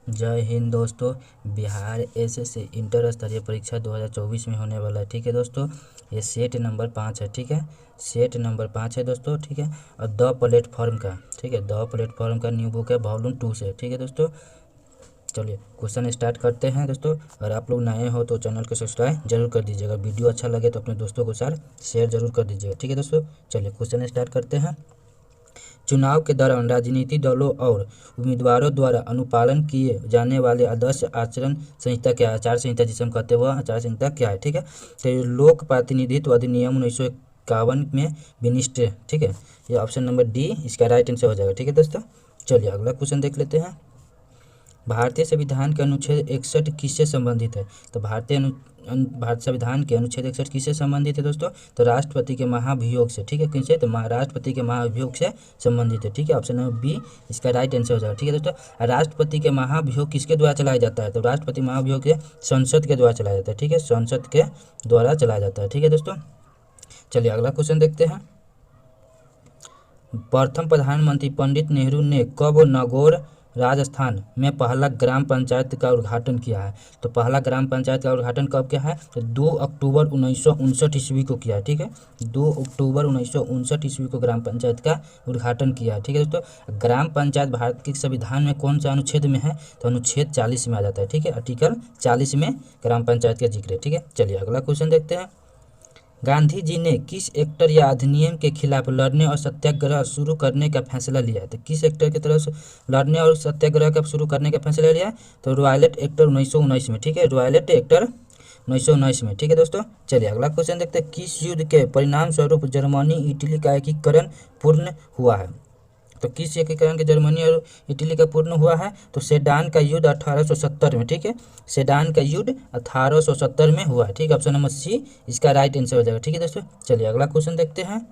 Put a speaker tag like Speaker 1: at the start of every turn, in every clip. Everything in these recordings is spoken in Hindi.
Speaker 1: जय हिंद दोस्तों। बिहार एसएससी इंटर स्तरीय परीक्षा 2024 में होने वाला है। ठीक है दोस्तों, ये सेट नंबर 5 है। ठीक है, सेट नंबर 5 है दोस्तों। ठीक है, और द प्लेटफॉर्म का, ठीक है, द प्लेटफॉर्म का न्यू बुक है वॉल्यूम 2 से। ठीक है दोस्तों, चलिए क्वेश्चन स्टार्ट करते हैं दोस्तों। अगर आप लोग नए हो तो चैनल को सब्सक्राइब जरूर कर दीजिएगा। वीडियो अच्छा लगे तो अपने दोस्तों के साथ शेयर जरूर कर दीजिएगा। ठीक है दोस्तों, चलिए क्वेश्चन स्टार्ट करते हैं। चुनाव के दौरान राजनीतिक दलों और उम्मीदवारों द्वारा अनुपालन किए जाने वाले आदर्श आचरण संहिता क्या है? आचार संहिता जिसे हम कहते हैं वह आचार संहिता क्या है? ठीक है, तो ये लोक प्रतिनिधित्व अधिनियम 1951 में विनिष्ट है। ठीक है, ये ऑप्शन नंबर डी इसका राइट आंसर हो जाएगा। ठीक है दोस्तों, चलिए अगला क्वेश्चन देख लेते हैं। भारतीय संविधान के अनुच्छेद 61 किससे संबंधित है? तो भारत संविधान के अनुच्छेद 61 किससे संबंधित है दोस्तों? तो राष्ट्रपति के महाभियोग से। ठीक है, किनसे? तो राष्ट्रपति के महाभियोग से संबंधित है। ठीक है, ऑप्शन नंबर बी इसका राइट आंसर हो जाएगा। ठीक है दोस्तों, राष्ट्रपति के महाभियोग किसके द्वारा चलाया जाता है? तो राष्ट्रपति महाभियोग के संसद के द्वारा चलाया जाता है। ठीक है, संसद के द्वारा चलाया जाता है। ठीक है दोस्तों, चलिए अगला क्वेश्चन देखते हैं। प्रथम प्रधानमंत्री पंडित नेहरू ने कब नागौर राजस्थान में पहला ग्राम पंचायत का उद्घाटन किया है? तो पहला ग्राम पंचायत का उद्घाटन कब किया है? तो 2 अक्टूबर 1959 ईस्वी को किया है। ठीक है, 2 अक्टूबर 1959 ईस्वी को ग्राम पंचायत का उद्घाटन किया है। ठीक है दोस्तों, ग्राम पंचायत भारत के संविधान में कौन सा अनुच्छेद में है? तो अनुच्छेद 40 में आ जाता है। ठीक है, आर्टिकल 40 में ग्राम पंचायत का जिक्र है। ठीक है, चलिए अगला क्वेश्चन देखते हैं। गांधी जी ने किस एक्टर या अधिनियम के खिलाफ लड़ने और सत्याग्रह शुरू करने का फैसला लिया? तो किस एक्टर की तरफ से लड़ने और सत्याग्रह का शुरू करने का फैसला लिया? तो रॉयलेट एक्टर 1919 में। ठीक है, रॉयलेट एक्टर 1919 में। ठीक है दोस्तों, चलिए अगला क्वेश्चन देखते हैं। किस युद्ध के परिणाम स्वरूप जर्मनी इटली का एकीकरण पूर्ण हुआ है? तो किस एकीकरण के जर्मनी और इटली का पूर्ण हुआ है? तो सेडान का युद्ध 1870 में। ठीक है, सेडान का युद्ध 1870 में हुआ है। ठीक है, ऑप्शन नंबर सी इसका राइट आंसर हो जाएगा। ठीक है दोस्तों, चलिए अगला क्वेश्चन देखते हैं।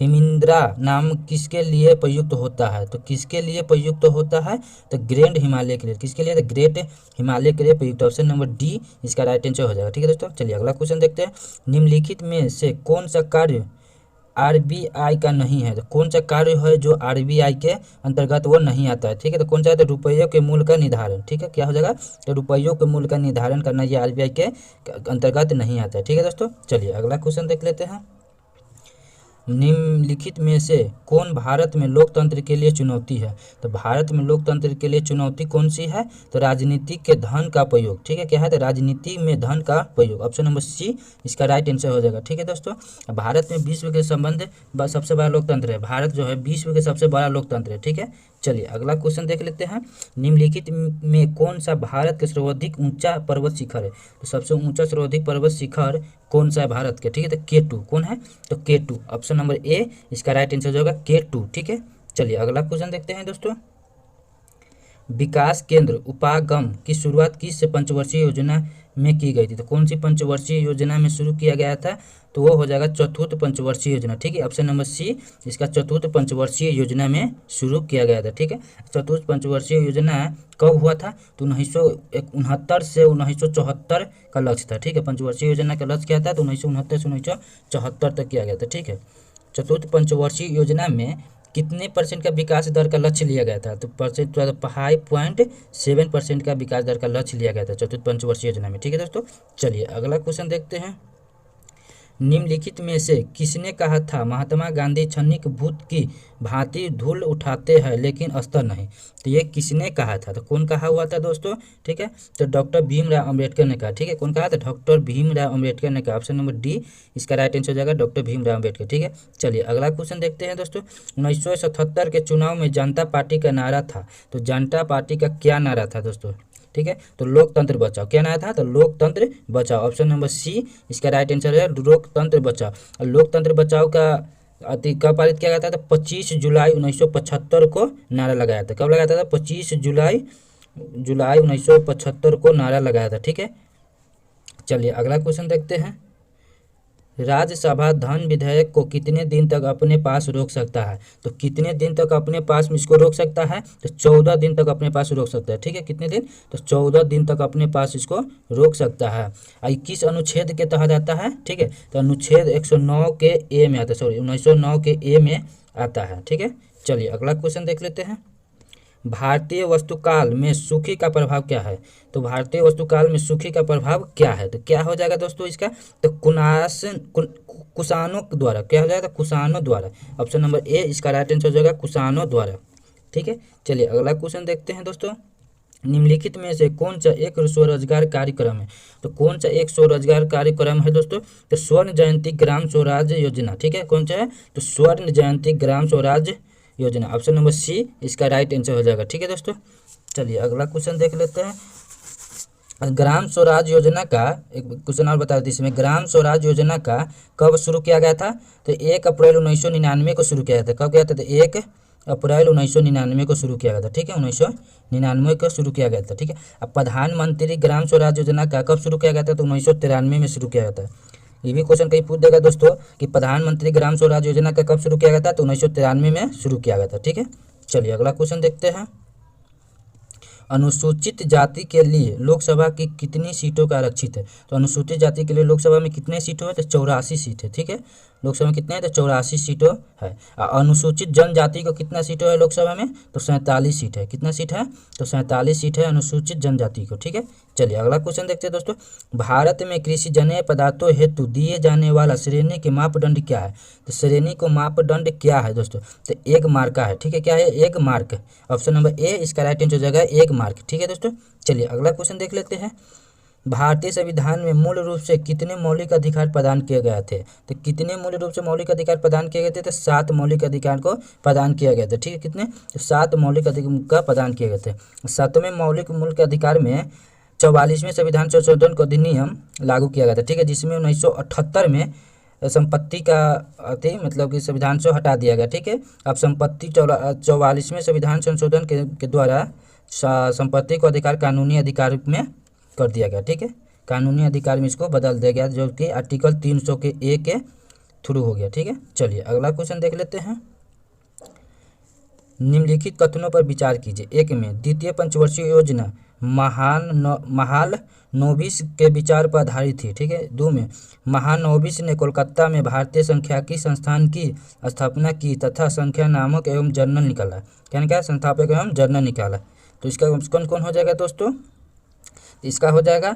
Speaker 1: हिमिंद्रा नाम किसके लिए प्रयुक्त होता है? तो किसके लिए प्रयुक्त होता है? तो ग्रैंड हिमालय के लिए। किसके लिए? तो ग्रेट हिमालय के लिए प्रयुक्त। ऑप्शन नंबर डी इसका राइट आंसर हो जाएगा। ठीक है दोस्तों, चलिए अगला क्वेश्चन देखते हैं। निम्नलिखित में से कौन सा कार्य आरबीआई का नहीं है? तो कौन सा कार्य है जो आरबीआई के अंतर्गत वो नहीं आता है? ठीक है, तो कौन सा है? तो रुपयों के मूल्य का निर्धारण। ठीक है, क्या हो जाएगा? तो रुपयों के मूल्य का निर्धारण करना ये आरबीआई के अंतर्गत नहीं आता है। ठीक है दोस्तों, चलिए अगला क्वेश्चन देख लेते हैं। निम्नलिखित में से कौन भारत में लोकतंत्र के लिए चुनौती है? तो भारत में लोकतंत्र के लिए चुनौती कौन सी है? तो राजनीति के धन का प्रयोग। ठीक है, क्या है? तो राजनीति में धन का प्रयोग। ऑप्शन नंबर सी इसका राइट आंसर हो जाएगा। ठीक है दोस्तों, भारत में विश्व के संबंध सबसे बड़ा लोकतंत्र है। भारत जो है विश्व के सबसे बड़ा लोकतंत्र है। ठीक है, चलिए अगला क्वेश्चन देख लेते हैं। निम्नलिखित में कौन सा भारत के सर्वाधिक ऊंचा पर्वत शिखर है? तो सबसे ऊंचा सर्वाधिक पर्वत शिखर कौन सा है भारत के? ठीक है, तो K2 कौन है? तो K2 ऑप्शन नंबर ए इसका राइट आंसर होगा K2। ठीक है, चलिए अगला क्वेश्चन देखते हैं दोस्तों। विकास केंद्र उपागम की शुरुआत किस पंचवर्षीय योजना में की गई थी? तो कौन सी पंचवर्षीय योजना में शुरू किया गया था? तो वो हो जाएगा चतुर्थ पंचवर्षीय योजना। ठीक है, ऑप्शन नंबर सी इसका चतुर्थ पंचवर्षीय योजना में शुरू किया गया था। ठीक है, चतुर्थ पंचवर्षीय योजना कब हुआ था? तो 1969 से 1974 का लक्ष्य था। ठीक है, पंचवर्षीय योजना का लक्ष्य क्या था? तो 1969 से 1974 तक किया गया था। ठीक है, चतुर्थ पंचवर्षीय योजना में कितने परसेंट का विकास दर का लक्ष्य लिया गया था? तो 5.7% का विकास दर का लक्ष्य लिया गया था चतुर्थ पंचवर्षीय योजना में। ठीक है दोस्तों, चलिए अगला क्वेश्चन देखते हैं। निम्नलिखित में से किसने कहा था महात्मा गांधी क्षणिक भूत की भांति धूल उठाते हैं लेकिन स्तर नहीं? तो ये किसने कहा था? तो कौन कहा हुआ था दोस्तों? ठीक है, तो डॉक्टर भीमराव अम्बेडकर ने कहा। ठीक है, कौन कहा था? डॉक्टर भीमराव अम्बेडकर ने कहा। ऑप्शन नंबर डी इसका राइट आंसर हो जाएगा डॉक्टर भीमराव अम्बेडकर। ठीक है, चलिए अगला क्वेश्चन देखते हैं दोस्तों। 1977 के चुनाव में जनता पार्टी का नारा था। तो जनता पार्टी का क्या नारा था दोस्तों? ठीक है, तो लोकतंत्र बचाओ। क्या नारा था? तो लोकतंत्र बचाओ। ऑप्शन नंबर सी इसका राइट आंसर है लोकतंत्र बचाओ। और लोकतंत्र बचाओ का कब पारित किया गया था? तो 25 जुलाई 1975 को नारा लगाया था। कब लगाया था? 25 जुलाई 1975 को नारा लगाया था। ठीक है, चलिए अगला क्वेश्चन देखते हैं। राज्यसभा धन विधेयक को कितने दिन तक अपने पास रोक सकता है? तो कितने दिन तक अपने पास इसको रोक सकता है? तो 14 दिन तक अपने पास रोक सकता है। ठीक है, कितने दिन? तो 14 दिन तक अपने पास इसको रोक सकता है। किस अनुच्छेद के तहत आता है? ठीक है, तो अनुच्छेद 109 के ए में आता है, सॉरी 1909 के ए में आता है। ठीक है, चलिए अगला क्वेश्चन देख लेते हैं। भारतीय वस्तुकाल में सूखी का प्रभाव क्या है? तो भारतीय वस्तुकाल में सूखी का प्रभाव क्या है? तो क्या हो जाएगा दोस्तों इसका? तो कुषाणों द्वारा। क्या हो जाएगा? तो कुषाणों द्वारा। ऑप्शन नंबर ए इसका राइट आंसर हो जाएगा कुषाणों द्वारा। ठीक है, चलिए अगला क्वेश्चन देखते हैं दोस्तों। निम्नलिखित में से कौन सा एक स्वरोजगार कार्यक्रम है? तो कौन सा एक स्वरोजगार कार्यक्रम है दोस्तों? तो स्वर्ण जयंती ग्राम स्वराज योजना। ठीक है, कौन सा है? तो स्वर्ण जयंती ग्राम स्वराज योजना। ऑप्शन नंबर सी इसका राइट आंसर हो जाएगा। ठीक है दोस्तों, चलिए अगला क्वेश्चन देख लेते हैं। ग्राम स्वराज योजना का एक क्वेश्चन और बता देते इसमें, ग्राम स्वराज योजना का कब शुरू किया गया था? तो 1 अप्रैल 1999 को शुरू किया गया था। कब किया था? तो 1 अप्रैल 1999 को शुरू किया गया था। ठीक है, 1999 को शुरू किया गया था। ठीक है, अब प्रधानमंत्री ग्राम स्वराज योजना का कब शुरू किया गया था? तो 1993 में शुरू किया गया था। ये भी क्वेश्चन कहीं पूछ देगा दोस्तों कि प्रधानमंत्री ग्राम स्वराज योजना का कब शुरू किया गया था? तो 1993 में शुरू किया गया था। ठीक है, चलिए अगला क्वेश्चन देखते हैं। अनुसूचित जाति के लिए लोकसभा की कितनी सीटों का आरक्षित है? तो अनुसूचित जाति के लिए लोकसभा में कितने सीटों है? तो 84 सीट है। ठीक है, लोकसभा में कितने हैं? तो 84 सीटों है। अनुसूचित जनजाति को कितना सीटों है लोकसभा में? तो 47 सीट है। कितना सीट है? तो 47 सीट है अनुसूचित जनजाति को। ठीक है, चलिए अगला क्वेश्चन देखते हैं दोस्तों। भारत में कृषि जन्य पदार्थों हेतु दिए जाने वाला श्रेणी के मापदंड क्या है? तो श्रेणी को मापदंड क्या है दोस्तों? तो एक मार्क का है। ठीक है, क्या है? एक मार्क। ऑप्शन नंबर ए इसका राइट आंसर हो जाएगा एक मार्क। ठीक है दोस्तों, चलिए अगला क्वेश्चन देख लेते हैं। भारतीय संविधान में मूल रूप से कितने मौलिक अधिकार प्रदान किए गए थे? तो कितने मूल रूप से मौलिक अधिकार प्रदान किए गए थे? तो 7 मौलिक अधिकार को प्रदान किया गया था। ठीक है, कितने? तो 7 मौलिक अधिकार का प्रदान किए गए थे। 7वें मौलिक अधिकार में 44वें संविधान संशोधन को अधिनियम लागू किया गया था। ठीक है, जिसमें 1978 में संपत्ति का मतलब कि संविधान से हटा दिया गया। ठीक है, अब संपत्ति 44वें संविधान संशोधन के द्वारा संपत्ति को अधिकार कानूनी अधिकार में कर दिया गया। ठीक है, कानूनी अधिकार में इसको बदल दिया गया, जो कि आर्टिकल 300 के ए के थ्रू हो गया। ठीक है, चलिए अगला क्वेश्चन देख लेते हैं। निम्नलिखित कथनों पर विचार कीजिए। 1 में द्वितीय पंचवर्षीय योजना महालनोबिस के विचार पर आधारित थी। ठीक है, 2 में महालनोबिस ने कोलकाता में भारतीय सांख्यिकी संस्थान की स्थापना की तथा संख्या नामक एवं जर्नल निकाला। क्या संस्थापक एवं जर्नल निकाला। तो इसका कौन कौन हो जाएगा दोस्तों? इसका हो जाएगा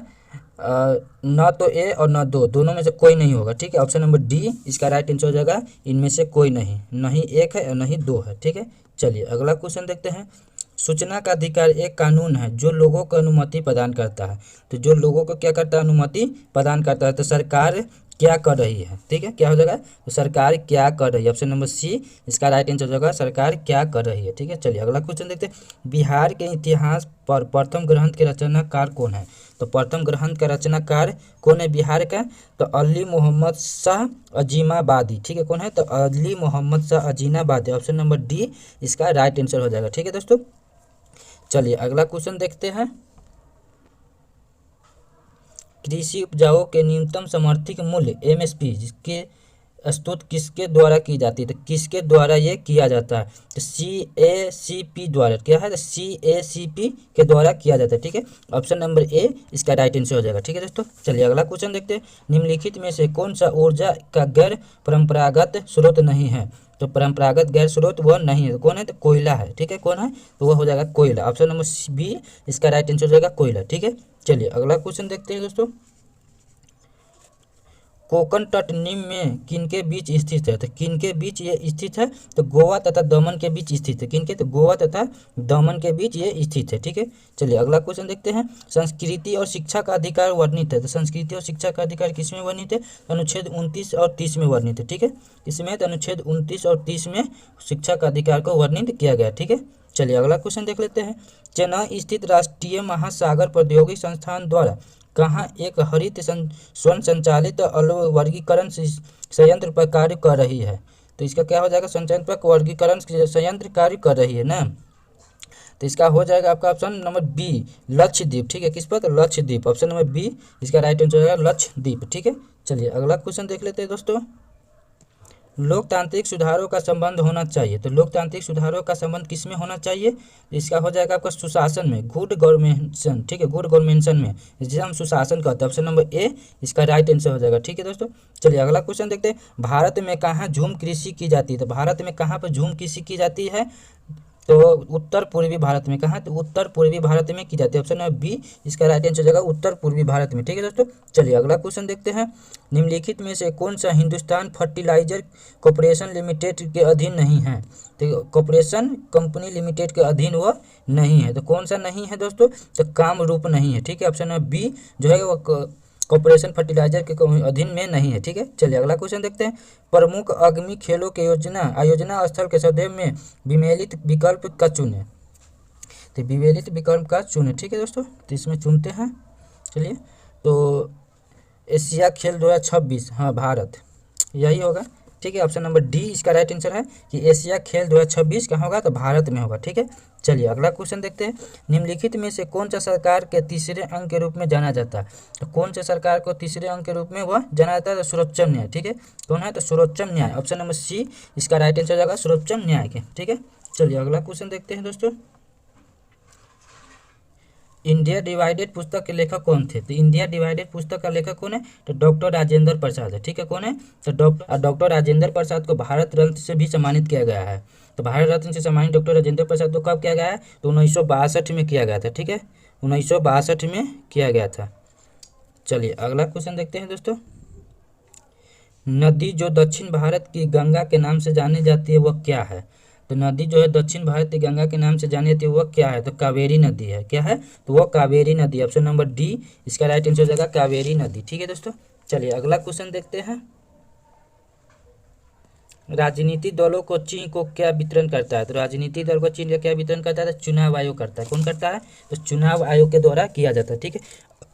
Speaker 1: न तो ए और न दो, दोनों में से कोई नहीं होगा। ठीक है, ऑप्शन नंबर डी इसका राइट आंसर हो जाएगा इनमें से कोई नहीं, नहीं 1 है और नहीं 2 है। ठीक है, चलिए अगला क्वेश्चन देखते हैं। सूचना का अधिकार एक कानून है जो लोगों को अनुमति प्रदान करता है। तो जो लोगों को क्या करता है? अनुमति प्रदान करता है। तो सरकार क्या कर रही है? ठीक है, क्या हो जाएगा? तो सरकार क्या कर रही है। ऑप्शन नंबर सी इसका राइट आंसर हो जाएगा सरकार क्या कर रही है। ठीक है, चलिए अगला क्वेश्चन देखते हैं। बिहार के इतिहास पर प्रथम ग्रंथ के रचनाकार कौन है? तो प्रथम ग्रंथ का रचनाकार कौन है बिहार का? तो अली मोहम्मद शाह अजीमाबादी। ठीक है, कौन है? तो Ali Mohammad Shah Azimabadi. Option number D इसका राइट आंसर हो जाएगा। ठीक है दोस्तों, चलिए अगला क्वेश्चन देखते हैं। कृषि उपजाओं के न्यूनतम समर्थित मूल्य एमएसपी जिसके स्तुत किसके द्वारा की जाती है? तो किसके द्वारा ये किया जाता है? तो CACP द्वारा। क्या है? तो CACP के द्वारा किया जाता है। ठीक है, ऑप्शन नंबर ए इसका राइट आंसर हो जाएगा। ठीक है दोस्तों, चलिए अगला क्वेश्चन देखते हैं। निम्नलिखित में से कौन सा ऊर्जा का गैर परंपरागत स्रोत नहीं है? तो परंपरागत गैर स्रोत वह नहीं है। कौन है? तो कोयला है। ठीक है, कौन है? तो वह हो जाएगा कोयला। ऑप्शन नंबर बी इसका राइट आंसर हो जाएगा कोयला। ठीक है, चलिए अगला क्वेश्चन देखते हैं दोस्तों। कोंकण तट निम्न में किनके बीच स्थित है? तो किनके बीच ये स्थित है? तो गोवा तथा दमन के बीच स्थित है। किनके? तो गोवा तथा दमन के बीच ये स्थित है। ठीक है, चलिए अगला क्वेश्चन देखते हैं। संस्कृति और शिक्षा का अधिकार वर्णित है। तो संस्कृति और शिक्षा का अधिकार किसमें वर्णित है? अनुच्छेद 29 और 30 में वर्णित है। ठीक है, इसमें तो अनुच्छेद 29 और 30 में शिक्षा का अधिकार को वर्णित किया गया। ठीक है, चलिए अगला क्वेश्चन देख लेते हैं। चेन्नई स्थित राष्ट्रीय महासागर प्रौद्योगिकी संस्थान द्वारा कहाँ एक हरित स्वयं संचालित वर्गीकरण संयंत्र पर कार्य कर रही है? तो इसका क्या हो जाएगा? संयंत्र वर्गीकरण संयंत्र कार्य कर रही है ना। तो इसका हो जाएगा आपका ऑप्शन नंबर बी लक्षद्वीप। ठीक है, किस पर? तो लक्षद्वीप। ऑप्शन नंबर बी इसका राइट आंसर हो जाएगा लक्षद्वीप। ठीक है, चलिए अगला क्वेश्चन देख लेते हैं दोस्तों। लोकतांत्रिक सुधारों का संबंध होना चाहिए। तो लोकतांत्रिक सुधारों का संबंध किस में होना चाहिए? इसका हो जाएगा आपका सुशासन में, गुड गवर्नेंस। ठीक है, गुड गवर्नेंस में, जिसे हम सुशासन कहते हैं। ऑप्शन नंबर ए इसका राइट आंसर हो जाएगा। ठीक है दोस्तों, चलिए अगला क्वेश्चन देखते हैं। भारत में कहाँ झूम कृषि की जाती है? तो भारत में कहाँ पर झूम कृषि की जाती है? तो उत्तर पूर्वी भारत में। कहाँ? तो उत्तर पूर्वी भारत में की जाती है। ऑप्शन नंबर बी इसका राइट आंसर हो जाएगा उत्तर पूर्वी भारत में। ठीक है दोस्तों, चलिए अगला क्वेश्चन देखते हैं। निम्नलिखित में से कौन सा हिंदुस्तान फर्टिलाइजर कॉर्पोरेशन लिमिटेड के अधीन नहीं है? तो कॉर्पोरेशन कंपनी लिमिटेड के अधीन वो नहीं है। तो कौन सा नहीं है दोस्तों? तो कामरूप नहीं है। ठीक है, ऑप्शन नंबर बी जो है वो कॉर्पोरेशन फर्टिलाइजर के अधीन में नहीं है। ठीक है, चलिए अगला क्वेश्चन देखते हैं। प्रमुख आगामी खेलों के आयोजना स्थल के सदैव में विमेलित विकल्प का चुने। तो विमेलित विकल्प का चुने। ठीक है दोस्तों, तो इसमें चुनते हैं। चलिए, तो एशिया खेल 2026, हाँ भारत, यही होगा। ठीक है, ऑप्शन नंबर डी इसका राइट आंसर है कि एशिया खेल 2026 कहाँ होगा? तो भारत में होगा। ठीक है, चलिए अगला क्वेश्चन देखते हैं। निम्नलिखित में से कौन सा सरकार के तीसरे अंग के रूप में जाना जाता है? तो कौन से सरकार को तीसरे अंग के रूप में वह जाना जाता है? तो सर्वोच्च न्याय। ठीक है, कौन है? तो सर्वोच्च न्याय। ऑप्शन नंबर सी इसका राइट आंसर हो जाएगा सर्वोच्च न्याय के। ठीक है, चलिए अगला क्वेश्चन देखते हैं दोस्तों। इंडिया डिवाइडेड पुस्तक के लेखक कौन थे? तो इंडिया डिवाइडेड पुस्तक का लेखक कौन है? तो डॉक्टर राजेंद्र प्रसाद है। ठीक है, कौन है? तो डॉक्टर राजेंद्र प्रसाद को भारत रत्न से भी सम्मानित किया गया है। तो भारत रत्न से सम्मानित डॉक्टर राजेंद्र प्रसाद को कब किया गया है? तो 1962 में किया गया था। ठीक है, 1962 में किया गया था। चलिए अगला क्वेश्चन देखते हैं दोस्तों। नदी जो दक्षिण भारत की गंगा के नाम से जानी जाती है वह क्या है? तो नदी जो है दक्षिण भारत की गंगा के नाम से जानी जाती है वह क्या है? तो कावेरी नदी है। क्या है? तो वह कावेरी नदी। ऑप्शन नंबर डी इसका राइट आंसर हो जाएगा कावेरी नदी। ठीक है दोस्तों, चलिए अगला क्वेश्चन देखते हैं। राजनीतिक दलों को चीन को क्या वितरण करता है? तो राजनीतिक दल को चीन का क्या वितरण करता है? तो चुनाव आयोग करता है। कौन करता है? तो चुनाव आयोग के द्वारा किया जाता है। ठीक है,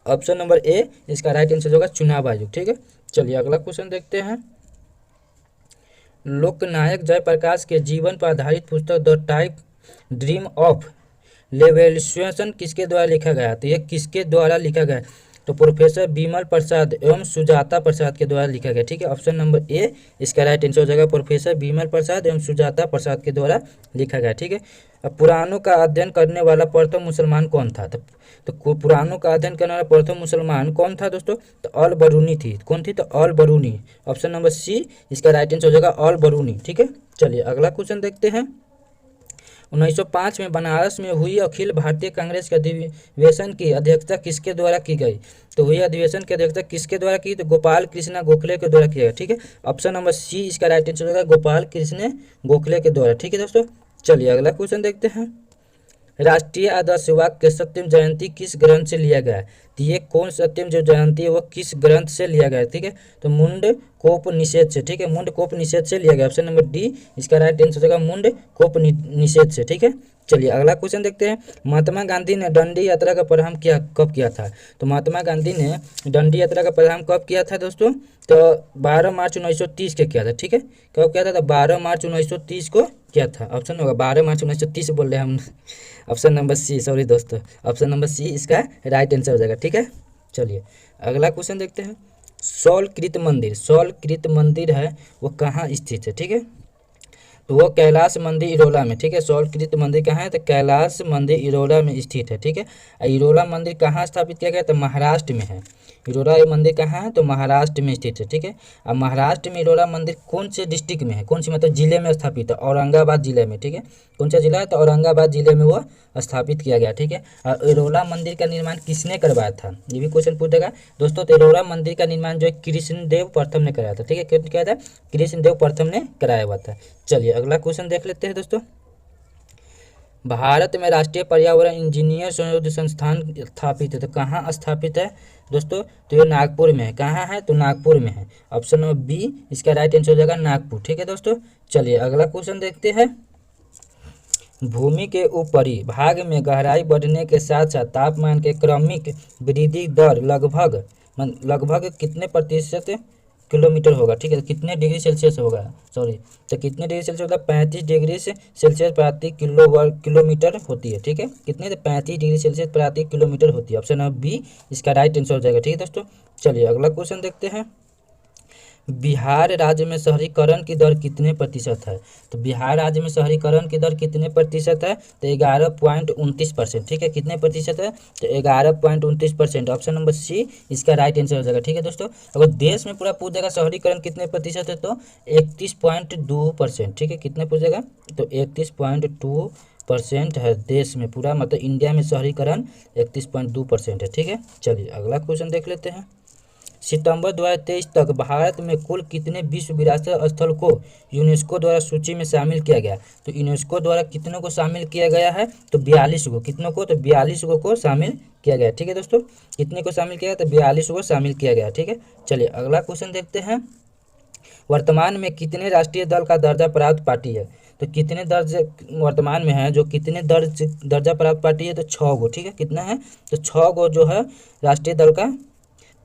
Speaker 1: ऑप्शन नंबर ए इसका राइट आंसर होगा चुनाव आयोग। ठीक है, चलिए अगला क्वेश्चन देखते हैं। लोकनायक जयप्रकाश के जीवन पर आधारित पुस्तक द टाइप ड्रीम ऑफ लेवेल्युएशन किसके द्वारा लिखा गया? तो यह किसके द्वारा लिखा गया? तो प्रोफेसर बिमल प्रसाद एवं सुजाता प्रसाद के द्वारा लिखा गया। ठीक है, ऑप्शन नंबर ए इसका राइट आंसर हो जाएगा प्रोफेसर बिमल प्रसाद एवं सुजाता प्रसाद के द्वारा लिखा गया। ठीक है, अब पुराणों का अध्ययन करने वाला प्रथम मुसलमान कौन था? तो पुराणों का अध्ययन करने वाला प्रथम मुसलमान कौन था दोस्तों? तो अल बरूनी थी। कौन थी? तो अल बरूनी। ऑप्शन नंबर सी इसका राइट आंसर हो जाएगा अल बरूनी। ठीक है, चलिए अगला क्वेश्चन देखते हैं। 1905 में बनारस में हुई अखिल भारतीय कांग्रेस के अधिवेशन की अध्यक्षता किसके द्वारा की गई? तो हुई अधिवेशन की अध्यक्षता किसके द्वारा की? तो गोपाल कृष्ण गोखले के द्वारा किया गया। ठीक है, ऑप्शन नंबर सी इसका राइट आंसर होगा गोपाल कृष्ण गोखले के द्वारा। ठीक है दोस्तों, चलिए अगला क्वेश्चन देखते हैं। राष्ट्रीय आदर्श वाक्य सत्यम जयंती किस ग्रंथ से लिया गया है? तो ये कौन सत्यम जो जयंती है वो किस ग्रंथ से लिया गया है? ठीक है, तो मुंडकोपनिषद से। ठीक है, मुंडकोपनिषद से लिया गया। ऑप्शन नंबर डी इसका राइट आंसर होगा मुंडकोपनिषद से। ठीक है, चलिए अगला क्वेश्चन देखते हैं। महात्मा गांधी ने दंडी यात्रा का प्रारंभ कब किया था? तो महात्मा गांधी ने दंडी यात्रा का प्रारंभ कब किया था दोस्तों? तो 12 मार्च 1930 के किया था। ठीक है, कब किया था? तो 12 मार्च 1930 को किया था। ऑप्शन होगा 12 मार्च 1930 बोल रहे हैं हम। ऑप्शन नंबर सी, सॉरी दोस्तों, ऑप्शन नंबर सी इसका राइट आंसर हो जाएगा। ठीक है, चलिए अगला क्वेश्चन देखते हैं। शौलकृत मंदिर है वो कहाँ स्थित है? ठीक है, तो वो कैलाश मंदिर इरोला में। ठीक है, शौलकृत मंदिर कहाँ है? तो कैलाश मंदिर इरोला में स्थित है। ठीक है, इरोला मंदिर कहाँ स्थापित किया गया? तो महाराष्ट्र में है। इरोला मंदिर कहाँ है? तो महाराष्ट्र में स्थित है। ठीक है, अब महाराष्ट्र में इरोला मंदिर कौन से डिस्ट्रिक्ट में है? कौन सी मतलब जिले में स्थापित है? औरंगाबाद जिले में। ठीक है, कौन सा जिला है? तो औरंगाबाद जिले में वो स्थापित किया गया। ठीक है, और इरोला मंदिर का निर्माण किसने करवाया था? ये भी क्वेश्चन पूछेगा दोस्तों। तो इरोला मंदिर का निर्माण जो है कृष्णदेव प्रथम ने कराया था। ठीक है, क्या किया था? कृष्णदेव प्रथम ने कराया हुआ था। चलिए अगला क्वेश्चन देख लेते हैं दोस्तों। भारत में राष्ट्रीय पर्यावरण इंजीनियर संशोधन संस्थान स्थापित है। तो कहाँ स्थापित है दोस्तों? तो ये नागपुर में है। कहाँ है? तो नागपुर में है। ऑप्शन नंबर बी इसका राइट आंसर हो जाएगा नागपुर। ठीक है दोस्तों, चलिए अगला क्वेश्चन देखते हैं। भूमि के ऊपरी भाग में गहराई बढ़ने के साथ साथ तापमान के क्रमिक वृद्धि दर लगभग कितने प्रतिशत किलोमीटर होगा? ठीक है, तो कितने डिग्री सेल्सियस होगा? सॉरी, तो कितने डिग्री सेल्सियस होगा? 35 डिग्री सेल्सियस प्रति किलोमीटर होती है। ठीक है, कितने? तो 35 डिग्री सेल्सियस प्रति किलोमीटर होती है। ऑप्शन नंबर बी इसका राइट आंसर हो जाएगा। ठीक है दोस्तों, चलिए अगला क्वेश्चन देखते हैं। बिहार राज्य में शहरीकरण की दर कितने प्रतिशत है? तो बिहार राज्य में शहरीकरण की दर कितने प्रतिशत है? तो 11.29%। ठीक है, कितने प्रतिशत है? तो 11.29%। ऑप्शन नंबर सी इसका राइट आंसर हो जाएगा। ठीक है दोस्तों, अगर देश में पूरा पूछ जाएगा शहरीकरण कितने प्रतिशत है तो 31.2%। ठीक है, कितने पूछेगा? तो 31.2 परसेंट है देश में पूरा, मतलब इंडिया में शहरीकरण 31.2% है। ठीक है, चलिए अगला क्वेश्चन देख लेते हैं। सितंबर 2023 तक भारत में कुल कितने विश्व विरासत स्थल को यूनेस्को द्वारा सूची में शामिल किया गया? तो यूनेस्को द्वारा कितनों को शामिल किया गया है? तो 42 को। कितनों को? तो 42 को शामिल किया गया। ठीक है दोस्तों, कितने को शामिल किया गया? तो 42 को शामिल किया गया। ठीक है, चलिए अगला क्वेश्चन देखते हैं। वर्तमान में कितने राष्ट्रीय दल का दर्जा प्राप्त पार्टी है? तो कितने दर्ज वर्तमान में है जो कितने दर्जा प्राप्त पार्टी है? तो 6 गो। ठीक है, कितना है? तो 6 गो जो है राष्ट्रीय दल का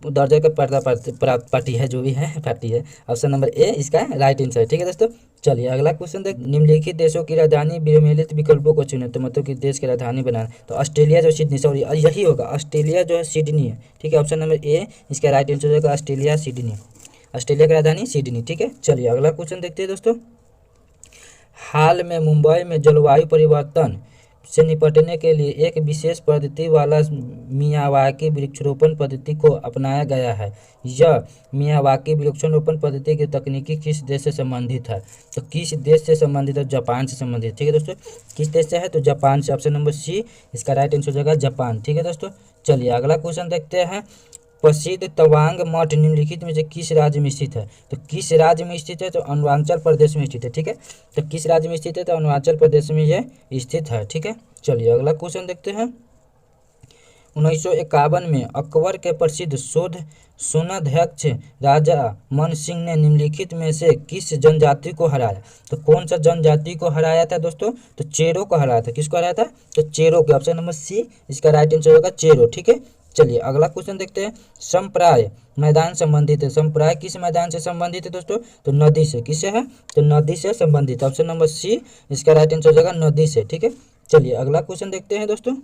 Speaker 1: दर्जा का प्राप्त पार्टी है, जो भी है पार्टी है। ऑप्शन नंबर ए इसका राइट आंसर है। ठीक है दोस्तों, चलिए अगला क्वेश्चन देख। निम्नलिखित देशों की राजधानी विनिर्मित विकल्पों को चुने। तो मतलब कि देश की राजधानी बनाना, तो ऑस्ट्रेलिया जो सिडनी, सॉरी यही होगा, ऑस्ट्रेलिया जो है सिडनी है। ठीक है, ऑप्शन नंबर ए इसका राइट आंसर होगा ऑस्ट्रेलिया सिडनी, ऑस्ट्रेलिया की राजधानी सिडनी। ठीक है, चलिए अगला क्वेश्चन देखते हैं दोस्तों। हाल में मुंबई में जलवायु परिवर्तन से निपटने के लिए एक विशेष पद्धति वाला मियावाकी वृक्षारोपण पद्धति को अपनाया गया है। यह मियावाकी वृक्षारोपण पद्धति की तकनीकी किस देश से संबंधित है? तो किस देश से संबंधित है? जापान से संबंधित। ठीक है दोस्तों, किस देश से है? तो जापान से। ऑप्शन नंबर सी इसका राइट आंसर हो जाएगा जापान। ठीक है दोस्तों, चलिए अगला क्वेश्चन देखते हैं। प्रसिद्ध तवांग मठ निम्नलिखित में से किस राज्य में स्थित है? तो किस राज्य में स्थित है? तो अरुणाचल प्रदेश में स्थित है। ठीक है, तो किस राज्य में स्थित है? तो अरुणाचल प्रदेश में यह स्थित है। ठीक है, चलिए अगला क्वेश्चन देखते हैं। 1951 में अकबर के प्रसिद्ध सेनाध्यक्ष राजा मन सिंह ने निम्नलिखित में से किस जनजाति को हराया? तो कौन सा जनजाति को हराया था दोस्तों? तो चेरो को हराया था। किसको हराया था? तो चेरो के। ऑप्शन नंबर सी इसका राइट आंसर होगा चेरो। ठीक है, चलिए अगला क्वेश्चन देखते हैं। संप्राय मैदान संबंधित है। संप्राय किस मैदान से संबंधित है दोस्तों? तो नदी से। किससे है? तो नदी से संबंधित। ऑप्शन नंबर सी इसका राइट आंसर हो जाएगा नदी से। ठीक है, चलिए अगला क्वेश्चन देखते हैं दोस्तों।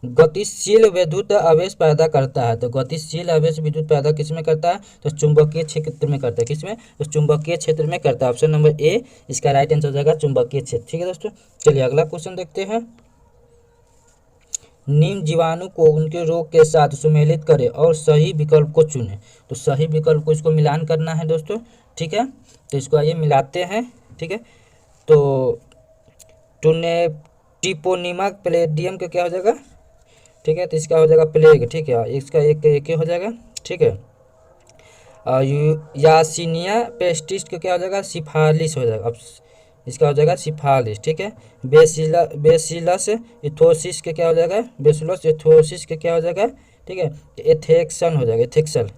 Speaker 1: गतिशील विद्युत आवेश पैदा करता है। तो गतिशील आवेश विद्युत पैदा किस में करता है? तो चुंबकीय क्षेत्र में करता है। किसमें? तो चुंबकीय क्षेत्र में करता है। ऑप्शन नंबर ए इसका राइट आंसर हो जाएगा चुंबकीय क्षेत्र। ठीक है दोस्तों, चलिए अगला क्वेश्चन देखते हैं। नीम जीवाणु को उनके रोग के साथ सुमेलित करें और सही विकल्प को चुनें। तो सही विकल्प को इसको मिलान करना है दोस्तों। ठीक है, तो इसको आइए मिलाते हैं। ठीक है, तो टिपोनिमा प्लेडियम का क्या हो जाएगा? ठीक है, तो इसका हो जाएगा प्लेग। ठीक है, इसका एक हो जाएगा। ठीक है, यासिनिया पेस्टिस का क्या हो जाएगा? सिफालिस हो जाएगा। अब इसका हो जाएगा सिफालिस। ठीक है, बेसिलस इथोसिस के क्या हो जाएगा? बेसिलस इथोसिस के क्या हो जाएगा? ठीक है, एथेक्सन हो जाएगा, एथेक्सल।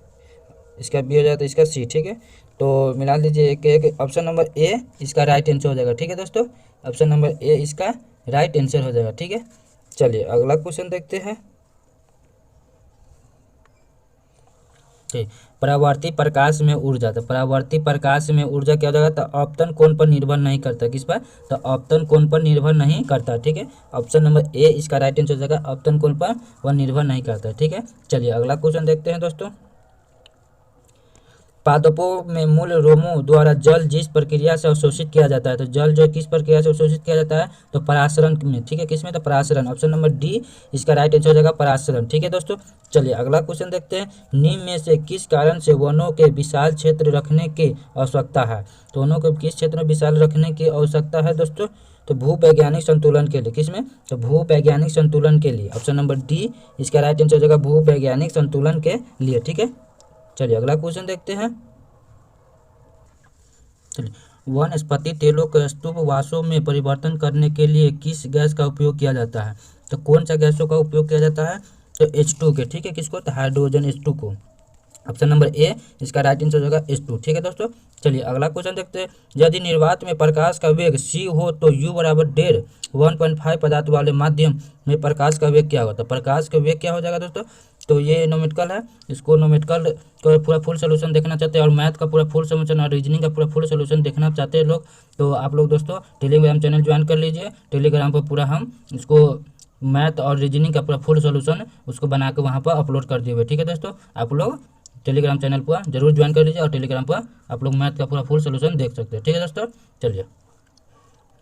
Speaker 1: इसका बी हो जाएगा, तो इसका सी। ठीक है, तो मिला लीजिए एक एक। ऑप्शन नंबर ए इसका राइट आंसर हो जाएगा। ठीक है दोस्तों, ऑप्शन नंबर ए इसका राइट आंसर हो जाएगा। ठीक है, चलिए अगला क्वेश्चन देखते हैं। परावर्ती प्रकाश में ऊर्जा। तो परावर्ती प्रकाश में ऊर्जा क्या हो जाएगा? तो आपतन कोण पर निर्भर नहीं करता। किस पर? तो आपतन कोण पर निर्भर नहीं करता। ठीक है, ऑप्शन नंबर ए इसका राइट आंसर हो जाएगा आपतन कोण पर वह निर्भर नहीं करता। ठीक है, चलिए अगला क्वेश्चन देखते हैं दोस्तों। पादपों में मूल रोमों द्वारा जल जिस प्रक्रिया से अवशोषित किया जाता है, तो जल जो किस प्रक्रिया से अवशोषित किया जाता है? तो परासरण में। ठीक है, किसमें? तो परासरण। ऑप्शन नंबर डी इसका राइट आंसर हो जाएगा परासरण। ठीक है दोस्तों, चलिए अगला क्वेश्चन देखते हैं। नीम में से किस कारण से वनों के विशाल क्षेत्र रखने की आवश्यकता है? तो वनों को किस क्षेत्र में विशाल रखने की आवश्यकता है दोस्तों? तो भूवैज्ञानिक संतुलन के लिए। किसमें? तो भूवैज्ञानिक संतुलन के लिए। ऑप्शन नंबर डी इसका राइट आंसर हो जाएगा भूवैज्ञानिक संतुलन के लिए। ठीक है, चलिए अगला क्वेश्चन देखते हैं। चलिए, वनस्पति तेलों के स्तूपवासों में परिवर्तन करने के लिए किस गैस का उपयोग किया जाता है? तो कौन सा गैसों का उपयोग किया जाता है? तो H2 के। ठीक है, किसको? तो हाइड्रोजन H2 को। ऑप्शन नंबर ए इसका राइट आंसर हो जाएगा H2। ठीक है दोस्तों, चलिए अगला क्वेश्चन देखते हैं। यदि निर्वात में प्रकाश का वेग c हो तो u बराबर 1.5 पदार्थ वाले माध्यम में प्रकाश का वेग क्या होगा? तो प्रकाश का वेग क्या हो जाएगा दोस्तों? तो ये नोमेटिकल है, इसको नोमेटिकल का पूरा फुल सोल्यूशन देखना चाहते हैं और मैथ का पूरा फुल सोल्यूशन और रीजनिंग का पूरा फुल सोल्यूशन देखना चाहते हैं लोग, तो आप लोग दोस्तों टेलीग्राम चैनल ज्वाइन कर लीजिए। टेलीग्राम पर पूरा हम इसको मैथ और रीजनिंग का पूरा फुल सोल्यूशन उसको बना के वहाँ पर अपलोड कर दिए हुए। ठीक है दोस्तों, आप लोग टेलीग्राम चैनल पर जरूर ज्वाइन कर लीजिए और टेलीग्राम पर आप लोग मैथ का पूरा फुल सोल्यूशन देख सकते हैं। ठीक है दोस्तों, चलिए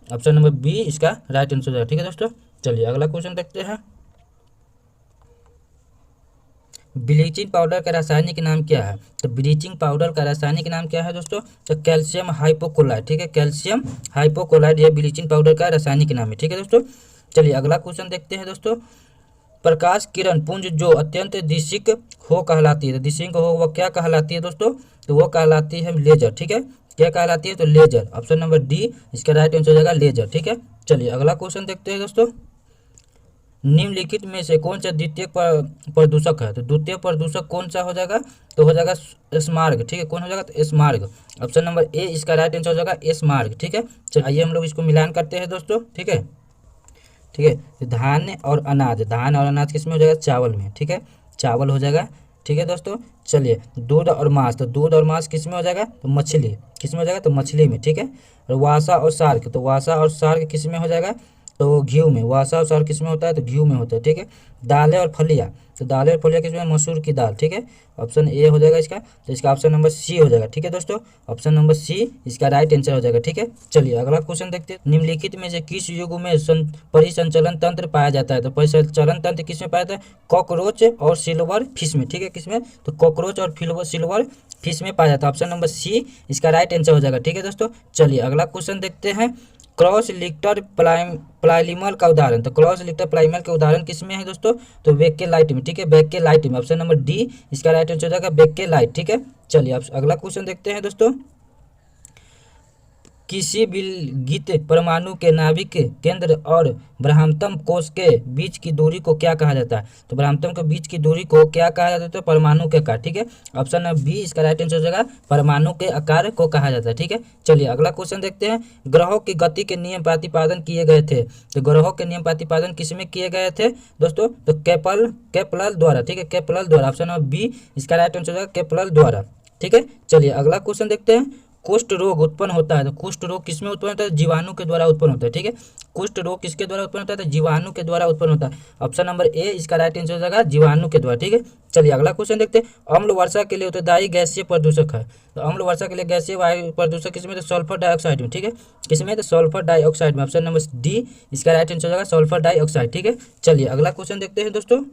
Speaker 1: ऑप्शन नंबर बी इसका राइट आंसर है। ठीक है दोस्तों, चलिए अगला क्वेश्चन देखते हैं। ब्लीचिंग पाउडर का रासायनिक नाम क्या है? तो ब्लीचिंग पाउडर का रासायनिक नाम क्या है दोस्तों? तो कैल्शियम हाइपोक्लोराइड, ठीक है, कैल्शियम हाइपोक्लोराइड ये ब्लीचिंग पाउडर का रासायनिक नाम है, ठीक है दोस्तों। चलिए अगला क्वेश्चन देखते हैं दोस्तों। प्रकाश किरण पुंज जो अत्यंत दिशिक हो कहलाती है, तो दिशिक हो वह क्या कहलाती है दोस्तों? तो वो कहलाती है लेजर, ठीक है। क्या कहलाती है? तो लेजर। ऑप्शन नंबर डी इसका राइट आंसर हो जाएगा लेजर, ठीक है। चलिए अगला क्वेश्चन देखते हैं दोस्तों। निम्नलिखित में से कौन सा द्वितीयक प्रदूषक है? तो द्वितीय प्रदूषक कौन सा हो जाएगा? तो हो जाएगा स्मार्ग, ठीक है। कौन हो जाएगा? तो स्मार्ग। ऑप्शन नंबर ए इसका राइट आंसर हो जाएगा स्मार्ग, ठीक है। चलिए आइए हम लोग इसको मिलान करते हैं दोस्तों, ठीक है। ठीक है, तो धान और अनाज, धान और अनाज किस में हो जाएगा? चावल में, ठीक है, चावल हो जाएगा, ठीक है दोस्तों। चलिए दूध और मांस, तो दूध और मांस किस में हो जाएगा? तो मछली, किस में हो जाएगा? तो मछली में, ठीक है। और वासा और सार्क, तो वासा और सार्क किस में हो जाएगा? तो घी में। वासा और सार्क किस में होता है? तो घी में होता है, ठीक है। दालें और फलियाँ, तो दालें और फलियाँ किस में? मसूर की दाल, ठीक है। ऑप्शन ए हो जाएगा इसका, तो इसका ऑप्शन नंबर सी हो जाएगा, ठीक है दोस्तों। ऑप्शन नंबर सी इसका राइट आंसर हो जाएगा, ठीक है। चलिए अगला क्वेश्चन देखते हैं। निम्नलिखित में से किस युग में परिसंचलन तंत्र पाया जाता है? तो परिसंचलन तंत्र किस में पाया जाता है? कॉकरोच और सिल्वर फिश में, ठीक है। किस में? तो कॉकरोच और सिल्वर फिश में पाया जाता है। ऑप्शन नंबर सी इसका राइट आंसर हो जाएगा, ठीक है दोस्तों। चलिए अगला क्वेश्चन देखते हैं। क्रॉस लिंक्टर प्लाइमल का उदाहरण, तो क्रॉस लिंक्टर प्लाइमल के उदाहरण किस में है दोस्तों? तो बेक्केलाइट में, ठीक है, बेक्केलाइट में। ऑप्शन नंबर डी इसका राइट आंसर हो जाएगा बेक्केलाइट, ठीक है। चलिए अब अगला क्वेश्चन देखते हैं दोस्तों। किसी विलगित परमाणु के नाभिक केंद्र और ब्रह्मतम कोश के बीच की दूरी को क्या कहा जाता है? तो ब्रह्मतम के बीच की दूरी को क्या कहा जाता है? तो परमाणु के आकार, ठीक है। ऑप्शन नंबर बी इसका राइट आंसर हो जाएगा परमाणु के आकार को कहा जाता है, ठीक है। चलिए अगला क्वेश्चन देखते हैं। ग्रहों की गति के नियम प्रतिपादन किए गए थे, तो ग्रहों के नियम प्रतिपादन किस में किए गए थे दोस्तों? तो केपलर द्वारा, ठीक है, केपलर द्वारा। ऑप्शन नंबर बी इसका राइट आंसर हो जाएगा केपलर द्वारा, ठीक है। चलिए अगला क्वेश्चन देखते हैं। कुष्ठ रोग उत्पन्न होता है, तो कुष्ठ रोग किसमें उत्पन्न होता है? जीवाणु के द्वारा उत्पन्न होता है, ठीक है। कुष्ठ रोग किसके द्वारा उत्पन्न होता है? तो जीवाणु के द्वारा उत्पन्न होता है। ऑप्शन नंबर ए इसका राइट आंसर हो जाएगा जीवाणु के द्वारा, ठीक है। चलिए अगला क्वेश्चन देखते हैं। अम्ल वर्षा के लिए उत्तरदायी गैसीय प्रदूषक है, तो अम्ल वर्षा के लिए गैसीय वायु प्रदूषक किसमें? तो सल्फर डाइऑक्साइड में, ठीक है। किसमें? तो सल्फर डाइऑक्साइड में। ऑप्शन नंबर डी इसका राइट आंसर हो जाएगा सल्फर डाइऑक्साइड, ठीक है। चलिए अगला क्वेश्चन देखते हैं दोस्तों।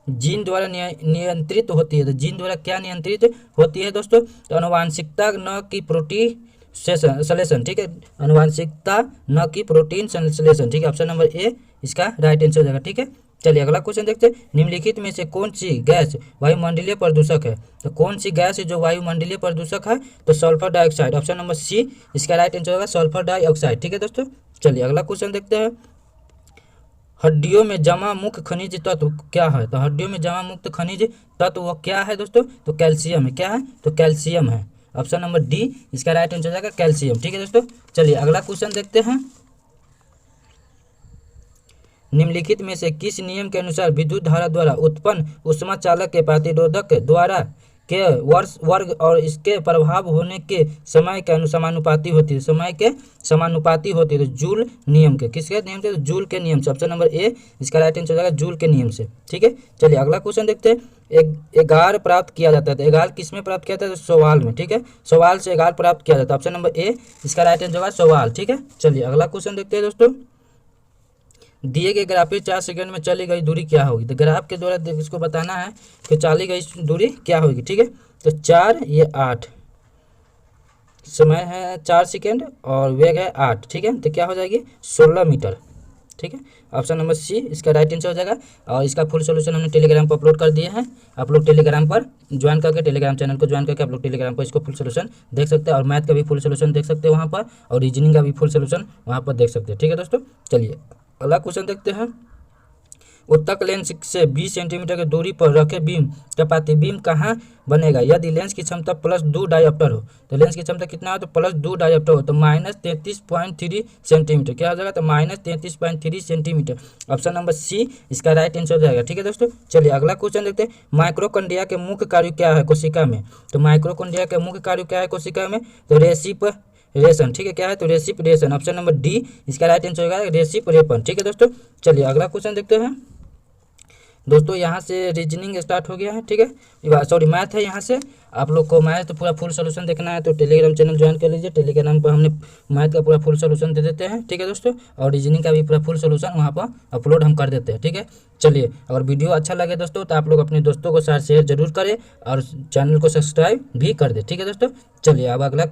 Speaker 1: जीन द्वारा नियंत्रित होती है, तो जीन द्वारा क्या नियंत्रित होती है दोस्तों? तो अनुवांशिकता न कि प्रोटीन संश्लेषण, ठीक है, अनुवांशिकता न कि प्रोटीन संश्लेषण, ठीक है। ऑप्शन नंबर ए इसका राइट आंसर हो जाएगा, ठीक है। चलिए अगला क्वेश्चन देखते हैं। निम्नलिखित में से कौन सी गैस वायुमंडलीय प्रदूषक है? तो कौन सी गैस है जो वायुमंडलीय प्रदूषक है? तो sulphur dioxide. Option number C इसका राइट आंसर होगा सल्फर डाइऑक्साइड, ठीक है दोस्तों। चलिए अगला क्वेश्चन देखते हैं। हड्डियों में जमा मुख्य खनिज तत्व क्या है? तो हड्डियों में जमा मुक्त खनिज तत्व वो क्या है दोस्तों? तो कैल्शियम है। क्या है? तो कैल्शियम है। ऑप्शन नंबर डी इसका राइट आंसर हो जाएगा कैल्शियम, ठीक है दोस्तों। चलिए अगला क्वेश्चन देखते हैं। निम्नलिखित में से किस नियम के अनुसार विद्युत धारा द्वारा उत्पन्न ऊष्मा चालक के प्रतिरोधक द्वारा के वर्ग और इसके प्रभाव होने के समय के समानुपाती होती है, समय के समानुपाती होती है। तो जूल नियम के, किसके नियम से? तो जूल के नियम से। ऑप्शन नंबर ए इसका राइट आंसर हो जाएगा जूल के नियम से, ठीक है। चलिए अगला क्वेश्चन देखते हैं। एगार प्राप्त किया जाता है, तो एगार किस में प्राप्त किया जाता है? तो सवाल में, ठीक है, सवाल से एगार प्राप्त किया जाता है। ऑप्शन नंबर ए इसका राइट आंसर होगा सवाल, ठीक है। चलिए अगला क्वेश्चन देखते हैं दोस्तों। दिए गए ग्राफ पे 4 सेकंड में चली गई दूरी क्या होगी? तो ग्राफ के द्वारा इसको बताना है कि चली गई दूरी क्या होगी, ठीक है। तो 4 ये 8, समय है 4 सेकंड और वेग है 8, ठीक है। तो क्या हो जाएगी? 16 मीटर, ठीक है। ऑप्शन नंबर सी इसका राइट आंसर हो जाएगा। और इसका फुल सोल्यूशन हमने टेलीग्राम पर अपलोड कर दिए हैं। आप लोग टेलीग्राम पर ज्वाइन करके, टेलीग्राम चैनल को ज्वाइन करके आप लोग टेलीग्राम पर इसको फुल सोल्यूशन देख सकते हैं। और मैथ का भी फुल सोल्यूशन देख सकते हैं वहाँ पर, और रीजनिंग का भी फुल सोल्यूशन वहाँ पर देख सकते हैं, ठीक है दोस्तों। चलिए अगला क्वेश्चन देखते हैं। उत्तक लेंस से 20 सेंटीमीटर की दूरी पर रखे बीम का प्रतिबिंब कहाँ बनेगा यदि लेंस की क्षमता +2 डायोप्टर हो? तो लेंस की क्षमता कितना हो? तो +2 डायोप्टर हो, तो -33.3 सेंटीमीटर। क्या हो जाएगा? तो -33.3 सेंटीमीटर। ऑप्शन नंबर सी इसका राइट आंसर हो जाएगा, ठीक है दोस्तों। चलिए अगला क्वेश्चन देखते हैं। माइक्रोकंडिया के मुख्य कार्य क्या है कोशिका में? तो माइक्रोकंडिया के मुख्य कार्य क्या है कोशिका में? तो रेसिपरेशन, ठीक है। क्या है? तो रेसिपरेशन। ऑप्शन नंबर डी इसका राइट आंसर होगा रेसिपरेशन, ठीक है दोस्तों। चलिए अगला क्वेश्चन देखते हैं। दोस्तों यहाँ से रीजनिंग स्टार्ट हो गया है, ठीक है, सॉरी मैथ है। यहाँ से आप लोग को मैथ पूरा फुल सोल्यूशन देखना है तो टेलीग्राम चैनल ज्वाइन कर लीजिए। टेलीग्राम पर हमने मैथ का पूरा फुल सोल्यूशन दे देते हैं, ठीक है दोस्तों, और रीजनिंग का भी पूरा फुल सोल्यूशन वहाँ पर अपलोड हम कर देते हैं, ठीक है। चलिए, अगर वीडियो अच्छा लगे दोस्तों तो आप लोग अपने दोस्तों को साथ शेयर जरूर करें और चैनल को सब्सक्राइब भी कर दें, ठीक है दोस्तों। चलिए अब अगला